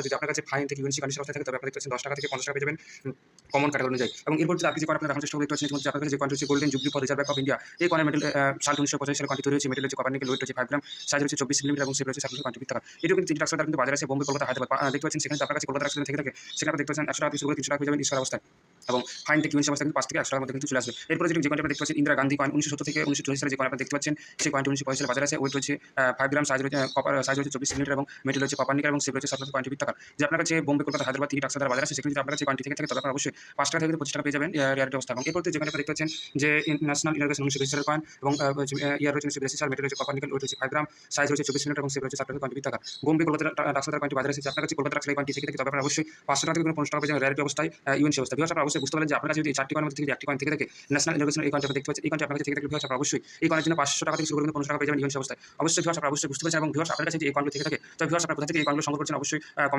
যদি আপনার কাছে ফাইন থেকে ইউএনসি কন্ডিশন অবস্থায় থাকে তবে আপনি দেখতে পাচ্ছেন ৳১০ থেকে ৳৫০ পেয়ে যাবেন কমন ক্যাটাগরি অনুযায়ী। এবং এরপর যদি আপনি যে কয়েন আপনারা দেখানোর চেষ্টা করে দেখতে পাচ্ছেন ইতিমধ্যে আপনার কাছে যে কয়েনটি হচ্ছে golden jubilee for reserve bank of India. এই কয়েনের মেটাল সাল ১৯৮৫ সালে কয়েনটি তৈরি হয়েছে। মেটাল হচ্ছে কপার নিকেল, ওয়েট হচ্ছে 5 গ্রাম, সাইজ হচ্ছে 24 মিলিমিটার এবং শেপ হচ্ছে সার্কুলার কোয়ান্টিটি টাকা। এটিও কিন্তু ৩টি টাকা কিন্তু বাজারে আছে বোম্বে, কলকাতা, হায়দ্রাবাদ। দেখতে পাচ্ছেন সেখানে আপনার কাছে কলকাতা টাকা থেকে থাকে সেখানে আপনি দেখতে পাচ্ছেন ৳১০০ থেকে শুরু করে ৳৩০০ পেয়ে যাবেন স্কয়ার অবস্থায়। এবং ফাইন থেকে ইউএনসি অবস্থা কিন্তু ৳৫ থেকে ৳১০০ মধ্যে কিন্তু চলে আসবে। এরপরে যে কয়েনটি আপনারা দেখতে পাচ্ছেন ইন্দিরা গান্ধী কয়েন ১৯৭০ থেকে ১৯৮৪ সালে যে কয়েন আপনারা দেখতে পাচ্ছেন সেই কয়েনটি ১৯৮৫ সালে বাজারে আছে। ওয়েট হচ্ছে 5 গ্রাম, সাইজ হচ্ছে কপার, সাইজ হচ্ছে 24 মিলিমিটার এবং মেটাল হচ্ছে কপার নিকেল এবং শেপ হচ্ছে সার্কুলার কোয়ান্টিটি টাকা। যে আপনার কাছে বোম্বে, কলকাতা, হায়দ্রাবাদ ৩টি টাকা দ্বারা বাজারে আছে সেখানে যদি আপনার কাছে কয়েনটি থেকে থাকে তবে আপনারা অবশ্যই ৳৫ থেকে ৳২৫ পেয়ে যাবেন রেয়ারিটি অবস্থা। এবং এরপর যে কয়েনটি আপনারা দেখতে পাচ্ছেন যে ন্যাশনাল ইনোভেশন ১৯৮২ সালের কয়েন এবং ইয়ার রয়েছে ১৯৮২ সাল, মেটাল হচ্ছে কপার নিকেল, ওয়েট হচ্ছে 5 গ্রাম, সাইজ হচ্ছে 24 মিলিমিটার এবং শেপ হচ্ছে সার্কুলার কোয়ান্টিটি টাকা। বোম্বে, কলকাতা টাকা দ্বারা কয়েনটি বাজারে আছে। আপনার কাছে কলকাতা টাকা কয়েনটি থেকে থাকে তবে আপনারা অবশ্যই ৳৫০০ থেকে ৳৫০ পেয়ে যাবেন রেয়ারিটি অবস্থায় ইউএনসি অবস্থা। ভিউয়ার্স আপনারা অবশ্যই বুঝতে পারলেন যে আপনার কাছে যদি এই ৪টি কয়েনের মধ্যে থেকে যে একটি কয়েন থেকে থাকে ন্যাশনাল ইনোভেশন এই কয়েনটি আপনারা দেখতে পাচ্ছেন এই কয়েনটি আপনার কাছে থেকে থাকে ভিউয়ার্স আপনারা অবশ্যই এই কয়েনের জন্য ৳৫০০ থেকে শুরু করে ৳৫০ পেয়ে যাবেন ইউএনসি অবস্থায়। অবশ্যই ভিউয়ার্স আপনারা অবশ্যই বুঝতে পেরেছেন এবং ভিউয়ার্স আপনার কাছে যে এই কয়েনগুলো থেকে থাকে তবে ভিউয়ার্স আপনারা কোথা থেকে এই কয়েনগুলো সংগ্রহ করছেন অবশ্যই কমেন্টে